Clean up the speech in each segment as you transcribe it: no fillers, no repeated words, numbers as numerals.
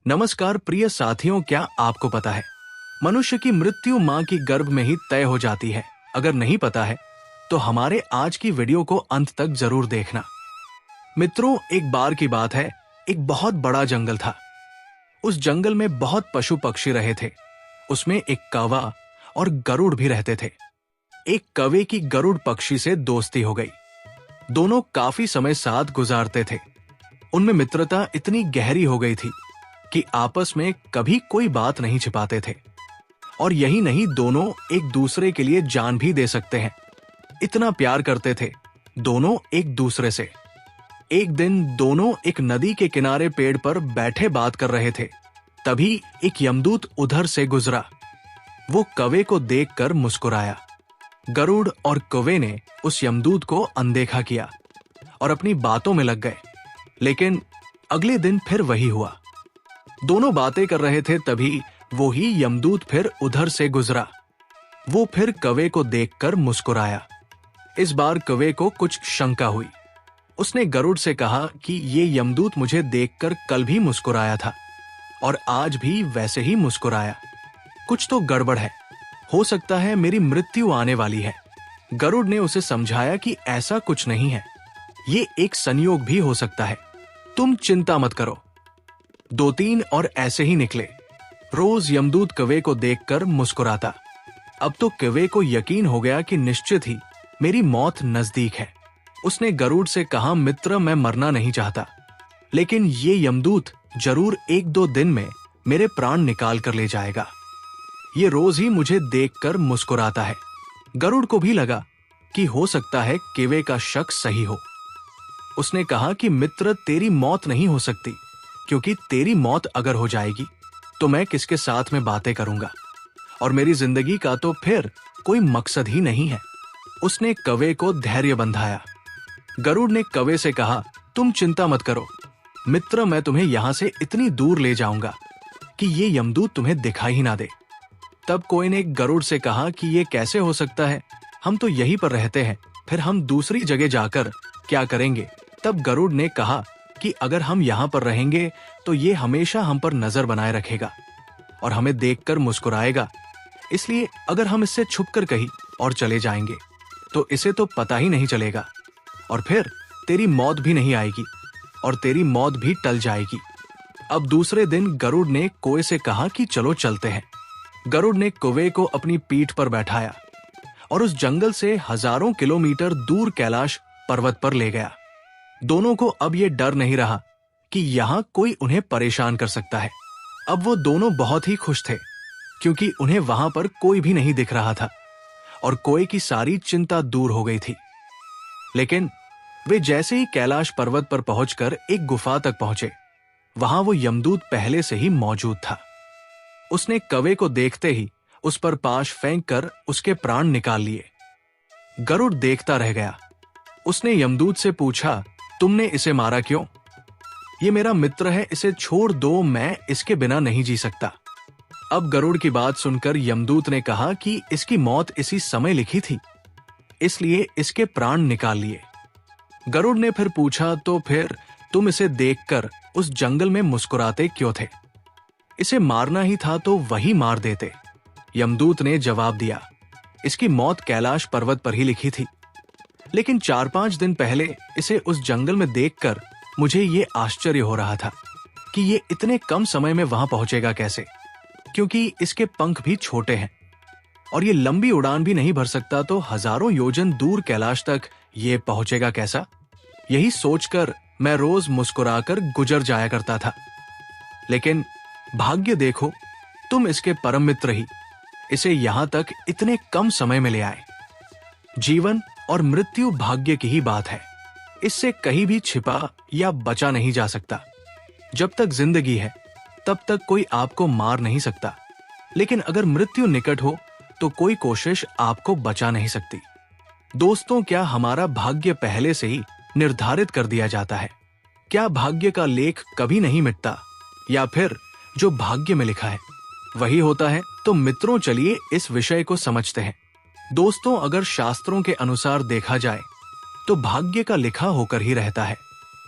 नमस्कार प्रिय साथियों, क्या आपको पता है मनुष्य की मृत्यु मां की गर्भ में ही तय हो जाती है। अगर नहीं पता है तो हमारे आज की वीडियो को अंत तक जरूर देखना। मित्रों, एक बार की बात है, एक बहुत बड़ा जंगल था। उस जंगल में बहुत पशु पक्षी रहे थे। उसमें एक कौवा और गरुड़ भी रहते थे। एक कौवे की गरुड़ पक्षी से दोस्ती हो गई। दोनों काफी समय साथ गुजारते थे। उनमें मित्रता इतनी गहरी हो गई थी कि आपस में कभी कोई बात नहीं छिपाते थे। और यही नहीं, दोनों एक दूसरे के लिए जान भी दे सकते हैं। इतना प्यार करते थे दोनों एक दूसरे से। एक दिन दोनों एक नदी के किनारे पेड़ पर बैठे बात कर रहे थे। तभी एक यमदूत उधर से गुजरा। वो कौवे को देखकर मुस्कुराया। गरुड़ और कौवे ने उस यमदूत को अनदेखा किया और अपनी बातों में लग गए। लेकिन अगले दिन फिर वही हुआ। दोनों बातें कर रहे थे, तभी वो ही यमदूत फिर उधर से गुजरा। वो फिर कौवे को देखकर मुस्कुराया। इस बार कौवे को कुछ शंका हुई। उसने गरुड़ से कहा कि ये यमदूत मुझे देखकर कल भी मुस्कुराया था और आज भी वैसे ही मुस्कुराया। कुछ तो गड़बड़ है। हो सकता है मेरी मृत्यु आने वाली है। गरुड़ ने उसे समझाया कि ऐसा कुछ नहीं है, ये एक संयोग भी हो सकता है। तुम चिंता मत करो। 2-3 और ऐसे ही निकले। रोज यमदूत कौवे को देखकर मुस्कुराता। अब तो कौवे को यकीन हो गया कि निश्चित ही मेरी मौत नजदीक है। उसने गरुड़ से कहा, मित्र, मैं मरना नहीं चाहता, लेकिन ये यमदूत जरूर 1-2 दिन में मेरे प्राण निकाल कर ले जाएगा। ये रोज ही मुझे देखकर मुस्कुराता है। गरुड़ को भी लगा कि हो सकता है कौवे का शक सही हो। उसने कहा कि मित्र, तेरी मौत नहीं हो सकती, क्योंकि तेरी मौत अगर हो जाएगी तो मैं किसके साथ में बातें करूंगा और मेरी जिंदगी का तो फिर कोई मकसद ही नहीं है। उसने कौवे को धैर्य बंधाया। गरुड़ ने कौवे से कहा, तुम चिंता मत करो मित्र, मैं तुम्हें यहां से इतनी दूर ले जाऊंगा कि ये यमदूत तुम्हें दिखाई ही ना दे। तब कोई ने गरुड़ से कहा कि ये कैसे हो सकता है, हम तो यहीं पर रहते हैं, फिर हम दूसरी जगह जाकर क्या करेंगे। तब गरुड़ ने कहा कि अगर हम यहाँ पर रहेंगे तो ये हमेशा हम पर नजर बनाए रखेगा और हमें देखकर मुस्कुराएगा। इसलिए अगर हम इससे छुपकर कहीं और चले जाएंगे तो इसे तो पता ही नहीं चलेगा और फिर तेरी मौत भी नहीं आएगी और तेरी मौत भी टल जाएगी। अब दूसरे दिन गरुड़ ने कौवे से कहा कि चलो चलते हैं। गरुड़ ने कौवे को अपनी पीठ पर बैठाया और उस जंगल से हजारों किलोमीटर दूर कैलाश पर्वत पर ले गया। दोनों को अब ये डर नहीं रहा कि यहां कोई उन्हें परेशान कर सकता है। अब वो दोनों बहुत ही खुश थे, क्योंकि उन्हें वहां पर कोई भी नहीं दिख रहा था और कौवे की सारी चिंता दूर हो गई थी। लेकिन वे जैसे ही कैलाश पर्वत पर पहुंचकर एक गुफा तक पहुंचे, वहां वो यमदूत पहले से ही मौजूद था। उसने कौवे को देखते ही उस पर पाश फेंक कर उसके प्राण निकाल लिए। गरुड़ देखता रह गया। उसने यमदूत से पूछा, तुमने इसे मारा क्यों? ये मेरा मित्र है, इसे छोड़ दो, मैं इसके बिना नहीं जी सकता। अब गरुड़ की बात सुनकर यमदूत ने कहा कि इसकी मौत इसी समय लिखी थी, इसलिए इसके प्राण निकाल लिए। गरुड़ ने फिर पूछा, तो फिर तुम इसे देखकर उस जंगल में मुस्कुराते क्यों थे? इसे मारना ही था तो वही मार देते। यमदूत ने जवाब दिया, इसकी मौत कैलाश पर्वत पर ही लिखी थी, लेकिन 4-5 दिन पहले इसे उस जंगल में देखकर मुझे ये आश्चर्य हो रहा था कि ये इतने कम समय में वहां पहुंचेगा कैसे, क्योंकि इसके पंख भी छोटे हैं और ये लंबी उड़ान भी नहीं भर सकता, तो हजारों योजन दूर कैलाश तक ये पहुंचेगा कैसा? यही सोचकर मैं रोज मुस्कुराकर गुजर जाया करता था। लेकिन भाग्य देखो, तुम इसके परम मित्र ही इसे यहां तक इतने कम समय में ले आए। जीवन और मृत्यु भाग्य की ही बात है, इससे कहीं भी छिपा या बचा नहीं जा सकता। जब तक जिंदगी है तब तक कोई आपको मार नहीं सकता, लेकिन अगर मृत्यु निकट हो तो कोई कोशिश आपको बचा नहीं सकती। दोस्तों, क्या हमारा भाग्य पहले से ही निर्धारित कर दिया जाता है? क्या भाग्य का लेख कभी नहीं मिटता, या फिर जो भाग्य में लिखा है वही होता है? तो मित्रों, चलिए इस विषय को समझते हैं। दोस्तों, अगर शास्त्रों के अनुसार देखा जाए तो भाग्य का लिखा होकर ही रहता है।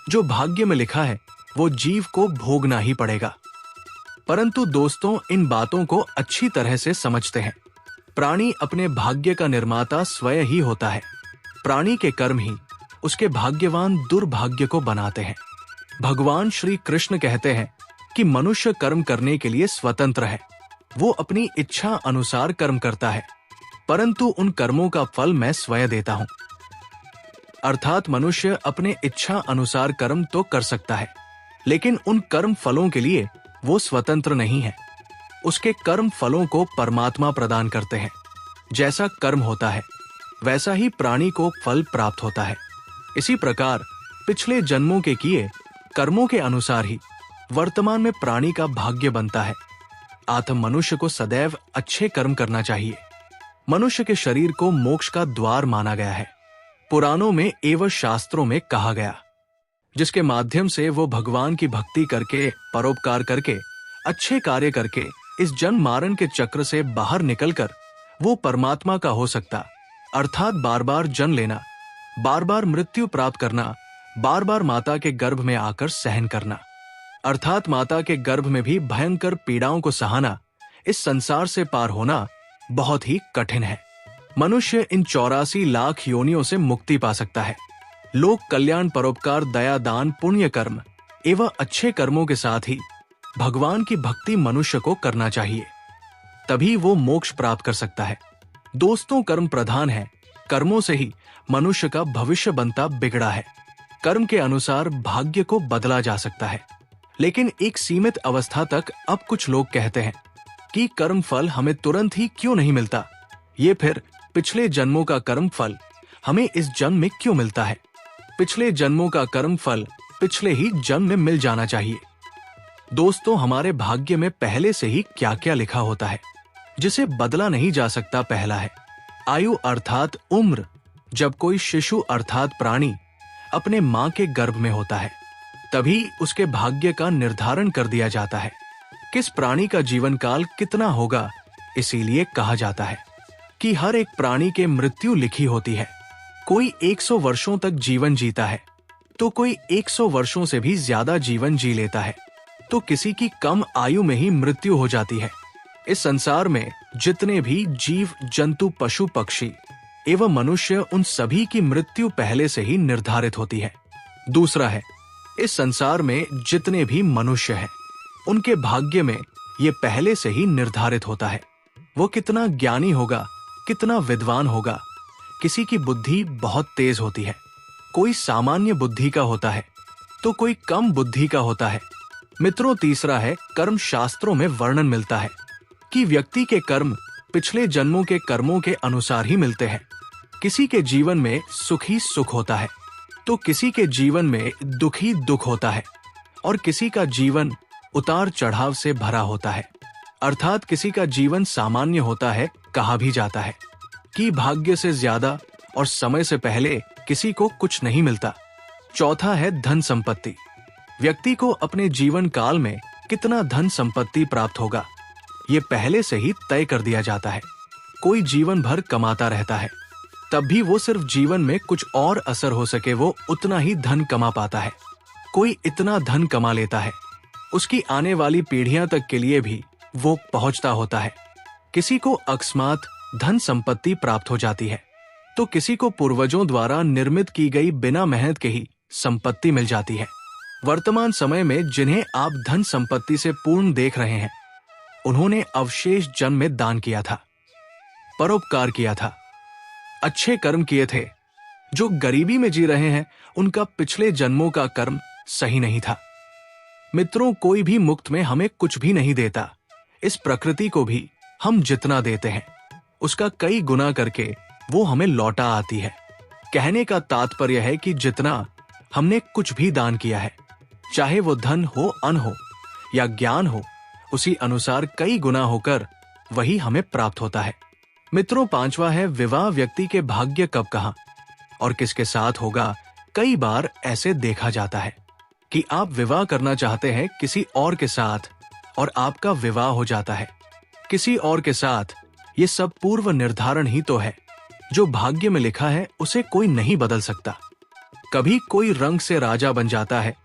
जो भाग्य में लिखा है वो जीव को भोगना ही पड़ेगा। परंतु दोस्तों, इन बातों को अच्छी तरह से समझते हैं। प्राणी अपने भाग्य का निर्माता स्वयं ही होता है। प्राणी के कर्म ही उसके भाग्यवान दुर्भाग्य को बनाते हैं। भगवान श्री कृष्ण कहते हैं कि मनुष्य कर्म करने के लिए स्वतंत्र है। वो अपनी इच्छा अनुसार कर्म करता है, परंतु उन कर्मों का फल मैं स्वयं देता हूं। अर्थात मनुष्य अपने इच्छा अनुसार कर्म तो कर सकता है, लेकिन उन कर्म फलों के लिए वो स्वतंत्र नहीं है। उसके कर्म फलों को परमात्मा प्रदान करते हैं। जैसा कर्म होता है, वैसा ही प्राणी को फल प्राप्त होता है। इसी प्रकार पिछले जन्मों के किए कर्मों के अनुसार ही वर्तमान में प्राणी का भाग्य बनता है। आत्म मनुष्य को सदैव अच्छे कर्म करना चाहिए। मनुष्य के शरीर को मोक्ष का द्वार माना गया है। पुराणों में एवं शास्त्रों में कहा गया, जिसके माध्यम से वो भगवान की भक्ति करके, परोपकार करके, अच्छे कार्य करके इस जन्म मारण के चक्र से बाहर निकलकर वो परमात्मा का हो सकता। अर्थात बार बार जन्म लेना, बार बार मृत्यु प्राप्त करना, बार बार माता के गर्भ में आकर सहन करना, अर्थात माता के गर्भ में भी भयंकर पीड़ाओं को सहाना, इस संसार से पार होना बहुत ही कठिन है। मनुष्य इन 84 लाख योनियों से मुक्ति पा सकता है। लोक कल्याण, परोपकार, दया, दान, पुण्य कर्म एवं अच्छे कर्मों के साथ ही भगवान की भक्ति मनुष्य को करना चाहिए, तभी वो मोक्ष प्राप्त कर सकता है। दोस्तों, कर्म प्रधान है। कर्मों से ही मनुष्य का भविष्य बनता बिगड़ा है। कर्म के अनुसार भाग्य को बदला जा सकता है, लेकिन एक सीमित अवस्था तक। अब कुछ लोग कहते हैं कि कर्म फल हमें तुरंत ही क्यों नहीं मिलता, ये फिर पिछले जन्मों का कर्म फल हमें इस जन्म में क्यों मिलता है। पिछले जन्मों का कर्म फल पिछले ही जन्म में मिल जाना चाहिए। दोस्तों, हमारे भाग्य में पहले से ही क्या क्या लिखा होता है, जिसे बदला नहीं जा सकता। पहला है आयु अर्थात उम्र। जब कोई शिशु अर्थात प्राणी अपने मां के गर्भ में होता है, तभी उसके भाग्य का निर्धारण कर दिया जाता है। किस प्राणी का जीवन काल कितना होगा, इसीलिए कहा जाता है कि हर एक प्राणी के मृत्यु लिखी होती है। कोई 100 वर्षों तक जीवन जीता है, तो कोई 100 वर्षों से भी ज्यादा जीवन जी लेता है, तो किसी की कम आयु में ही मृत्यु हो जाती है। इस संसार में जितने भी जीव जंतु, पशु पक्षी एवं मनुष्य, उन सभी की मृत्यु पहले से ही निर्धारित होती है। दूसरा है, इस संसार में जितने भी मनुष्य हैं, उनके भाग्य में ये पहले से ही निर्धारित होता है। वो कितना ज्ञानी होगा, कितना विद्वान होगा। किसी की बुद्धि बहुत तेज होती है, कोई सामान्य बुद्धि का होता है, तो कोई कम बुद्धि का होता है। मित्रों, तीसरा है, कर्म शास्त्रों में वर्णन मिलता है कि व्यक्ति के कर्म पिछले जन्मों के कर्मों के अनुसार ही मिलते हैं। किसी के जीवन में सुख ही सुख होता है, तो किसी के जीवन में दुख ही दुख होता है, और किसी का जीवन उतार चढ़ाव से भरा होता है। अर्थात किसी का जीवन सामान्य होता है। कहा भी जाता है कि भाग्य से ज्यादा और समय से पहले किसी को कुछ नहीं मिलता। चौथा है धन संपत्ति। व्यक्ति को अपने जीवन काल में कितना धन संपत्ति प्राप्त होगा, ये पहले से ही तय कर दिया जाता है। कोई जीवन भर कमाता रहता है, तब भी वो सिर्फ जीवन में कुछ और असर हो सके वो उतना ही धन कमा पाता है। कोई इतना धन कमा लेता है, उसकी आने वाली पीढ़ियां तक के लिए भी वो पहुंचता होता है। किसी को अकस्मात धन संपत्ति प्राप्त हो जाती है, तो किसी को पूर्वजों द्वारा निर्मित की गई बिना मेहनत के ही संपत्ति मिल जाती है। वर्तमान समय में जिन्हें आप धन संपत्ति से पूर्ण देख रहे हैं, उन्होंने अवशेष जन्म में दान किया था, परोपकार किया था, अच्छे कर्म किए थे। जो गरीबी में जी रहे हैं, उनका पिछले जन्मों का कर्म सही नहीं था। मित्रों, कोई भी मुफ्त में हमें कुछ भी नहीं देता। इस प्रकृति को भी हम जितना देते हैं, उसका कई गुना करके वो हमें लौटा आती है। कहने का तात्पर्य है कि जितना हमने कुछ भी दान किया है, चाहे वो धन हो, अन्न हो या ज्ञान हो, उसी अनुसार कई गुना होकर वही हमें प्राप्त होता है। मित्रों, पांचवा है विवाह। व्यक्ति के भाग्य कब, कहां और किसके साथ होगा। कई बार ऐसे देखा जाता है कि आप विवाह करना चाहते हैं किसी और के साथ और आपका विवाह हो जाता है किसी और के साथ। ये सब पूर्व निर्धारण ही तो है। जो भाग्य में लिखा है उसे कोई नहीं बदल सकता। कभी कोई रंग से राजा बन जाता है,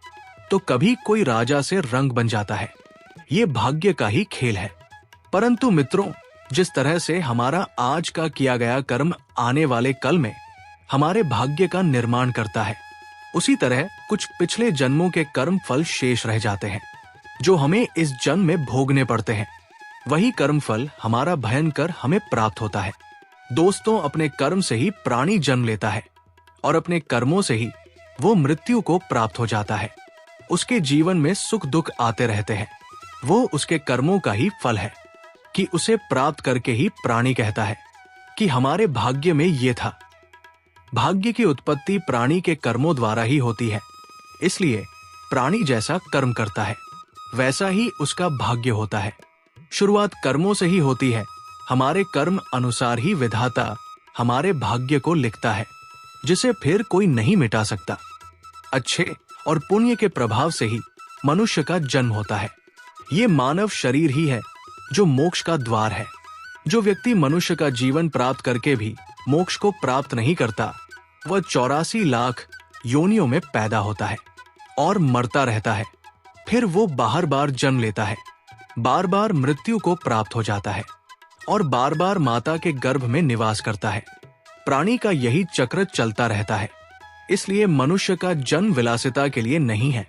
तो कभी कोई राजा से रंग बन जाता है। ये भाग्य का ही खेल है। परंतु मित्रों, जिस तरह से हमारा आज का किया गया कर्म आने वाले कल में हमारे भाग्य का निर्माण करता है, उसी तरह कुछ पिछले जन्मों के कर्म फल शेष रह जाते हैं जो हमें इस जन्म में भोगने पड़ते हैं। वही कर्म फल हमारा भयंकर हमें प्राप्त होता है। दोस्तों, अपने कर्म से ही प्राणी जन्म लेता है और अपने कर्मों से ही वो मृत्यु को प्राप्त हो जाता है। उसके जीवन में सुख दुख आते रहते हैं। वो उसके कर्मों का ही फल है कि उसे प्राप्त करके ही प्राणी कहता है कि हमारे भाग्य में ये था। भाग्य की उत्पत्ति प्राणी के कर्मों द्वारा ही होती है, इसलिए प्राणी जैसा कर्म करता है वैसा ही उसका भाग्य होता है। शुरुआत कर्मों से ही होती है। हमारे कर्म अनुसार ही विधाता हमारे भाग्य को लिखता है, जिसे फिर कोई नहीं मिटा सकता। अच्छे और पुण्य के प्रभाव से ही मनुष्य का जन्म होता है। ये मानव शरीर ही है जो मोक्ष का द्वार है। जो व्यक्ति मनुष्य का जीवन प्राप्त करके भी मोक्ष को प्राप्त नहीं करता, वह 84 लाख योनियों में पैदा होता है और मरता रहता है। फिर वो बार बार जन्म लेता है, बार बार मृत्यु को प्राप्त हो जाता है और बार बार माता के गर्भ में निवास करता है। प्राणी का यही चक्र चलता रहता है। इसलिए मनुष्य का जन्म विलासिता के लिए नहीं है,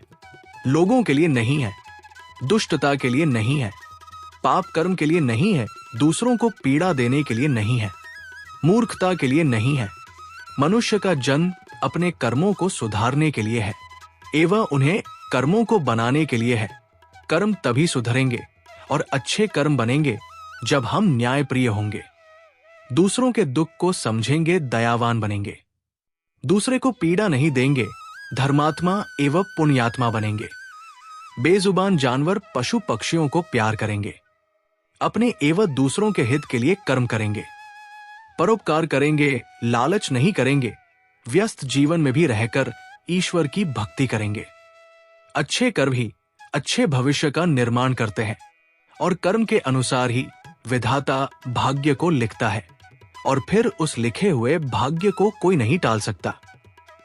लोगों के लिए नहीं है, दुष्टता के लिए नहीं है, पाप कर्म के लिए नहीं है, दूसरों को पीड़ा देने के लिए नहीं है, मूर्खता के लिए नहीं है। मनुष्य का जन्म अपने कर्मों को सुधारने के लिए है एवं उन्हें कर्मों को बनाने के लिए है। कर्म तभी सुधरेंगे और अच्छे कर्म बनेंगे जब हम न्यायप्रिय होंगे, दूसरों के दुख को समझेंगे, दयावान बनेंगे, दूसरे को पीड़ा नहीं देंगे, धर्मात्मा एवं पुण्यात्मा बनेंगे, बेजुबान जानवर पशु पक्षियों को प्यार करेंगे, अपने एवं दूसरों के हित के लिए कर्म करेंगे, परोपकार करेंगे, लालच नहीं करेंगे, व्यस्त जीवन में भी रहकर ईश्वर की भक्ति करेंगे। अच्छे कर्म ही अच्छे भविष्य का निर्माण करते हैं और कर्म के अनुसार ही विधाता भाग्य को लिखता है और फिर उस लिखे हुए भाग्य को कोई नहीं टाल सकता।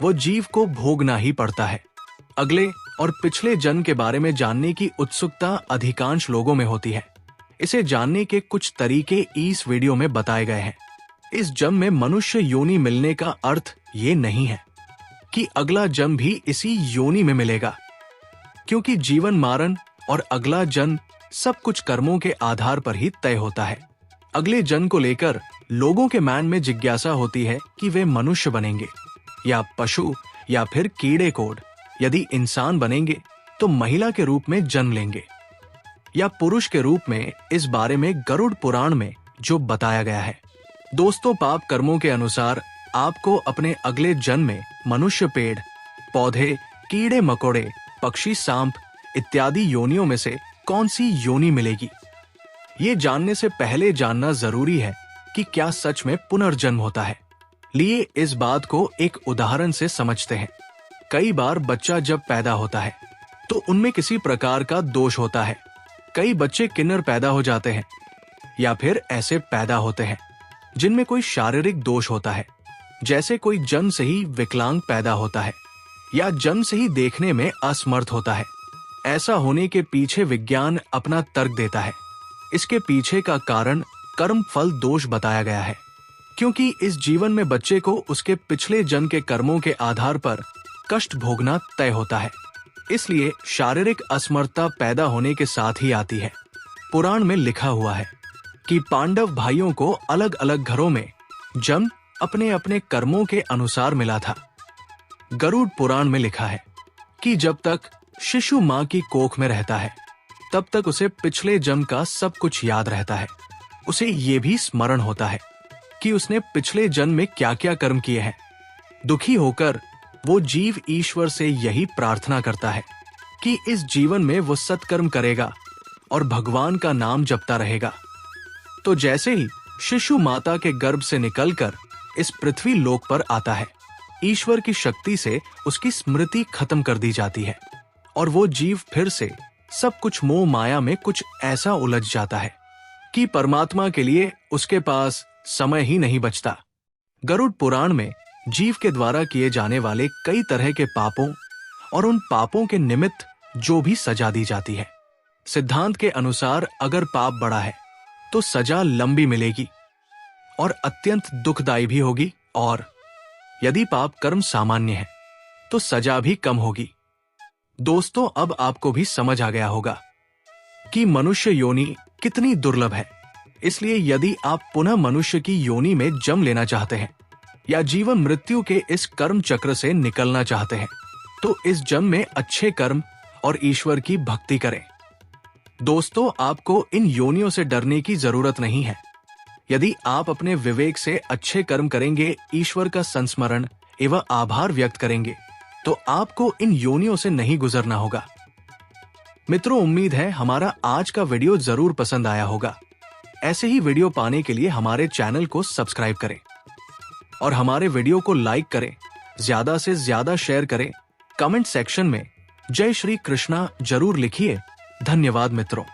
वो जीव को भोगना ही पड़ता है। अगले और पिछले जन्म के बारे में जानने की उत्सुकता अधिकांश लोगों में होती है। इसे जानने के कुछ तरीके इस वीडियो में बताए गए हैं। इस जन्म में मनुष्य योनि मिलने का अर्थ ये नहीं है कि अगला जन्म भी इसी योनि में मिलेगा, क्योंकि जीवन मारण और अगला जन्म सब कुछ कर्मों के आधार पर ही तय होता है। अगले जन्म को लेकर लोगों के मन में जिज्ञासा होती है कि वे मनुष्य बनेंगे या पशु या फिर कीड़े कोड। यदि इंसान बनेंगे तो महिला के रूप में जन्म लेंगे या पुरुष के रूप में। इस बारे में गरुड़ पुराण में जो बताया गया है। दोस्तों, पाप कर्मों के अनुसार आपको अपने अगले जन्म में मनुष्य, पेड़ पौधे, कीड़े मकोड़े, पक्षी, सांप इत्यादि योनियों में से कौन सी योनि मिलेगी, ये जानने से पहले जानना जरूरी है कि क्या सच में पुनर्जन्म होता है। लिए इस बात को एक उदाहरण से समझते हैं। कई बार बच्चा जब पैदा होता है तो उनमें किसी प्रकार का दोष होता है। कई बच्चे किन्नर पैदा हो जाते हैं या फिर ऐसे पैदा होते हैं जिनमें कोई शारीरिक दोष होता है, जैसे कोई जन्म से ही विकलांग पैदा होता है या जन्म से ही देखने में असमर्थ होता है। ऐसा होने के पीछे विज्ञान अपना तर्क देता है। इसके पीछे का कारण कर्म फल दोष बताया गया है, क्योंकि इस जीवन में बच्चे को उसके पिछले जन्म के कर्मों के आधार पर कष्ट भोगना तय होता है। इसलिए शारीरिक असमर्थता पैदा होने के साथ ही आती है। पुराण में लिखा हुआ है कि पांडव भाइयों को अलग अलग घरों में जन्म अपने अपने कर्मों के अनुसार मिला था। गरुड़ पुराण में लिखा है कि जब तक शिशु मां की कोख में रहता है तब तक उसे पिछले जन्म का सब कुछ याद रहता है। उसे ये भी स्मरण होता है कि उसने पिछले जन्म में क्या क्या कर्म किए हैं। दुखी होकर वो जीव ईश्वर से यही प्रार्थना करता है कि इस जीवन में वो सत्कर्म करेगा और भगवान का नाम जपता रहेगा। तो जैसे ही शिशु माता के गर्भ से निकलकर इस पृथ्वी लोक पर आता है, ईश्वर की शक्ति से उसकी स्मृति खत्म कर दी जाती है और वो जीव फिर से सब कुछ मोह माया में कुछ ऐसा उलझ जाता है कि परमात्मा के लिए उसके पास समय ही नहीं बचता। गरुड़ पुराण में जीव के द्वारा किए जाने वाले कई तरह के पापों और उन पापों के निमित्त जो भी सजा दी जाती है, सिद्धांत के अनुसार अगर पाप बड़ा है तो सजा लंबी मिलेगी और अत्यंत दुखदायी भी होगी, और यदि पाप कर्म सामान्य है तो सजा भी कम होगी। दोस्तों, अब आपको भी समझ आ गया होगा कि मनुष्य योनि कितनी दुर्लभ है। इसलिए यदि आप पुनः मनुष्य की योनि में जन्म लेना चाहते हैं या जीवन मृत्यु के इस कर्म चक्र से निकलना चाहते हैं तो इस जन्म में अच्छे कर्म और ईश्वर की भक्ति करें। दोस्तों, आपको इन योनियों से डरने की जरूरत नहीं है। यदि आप अपने विवेक से अच्छे कर्म करेंगे, ईश्वर का संस्मरण एवं आभार व्यक्त करेंगे, तो आपको इन योनियों से नहीं गुजरना होगा। मित्रों, उम्मीद है हमारा आज का वीडियो जरूर पसंद आया होगा। ऐसे ही वीडियो पाने के लिए हमारे चैनल को सब्सक्राइब करें और हमारे वीडियो को लाइक करें, ज्यादा से ज्यादा शेयर करें। कमेंट सेक्शन में जय श्री कृष्णा जरूर लिखिए। धन्यवाद मित्रों।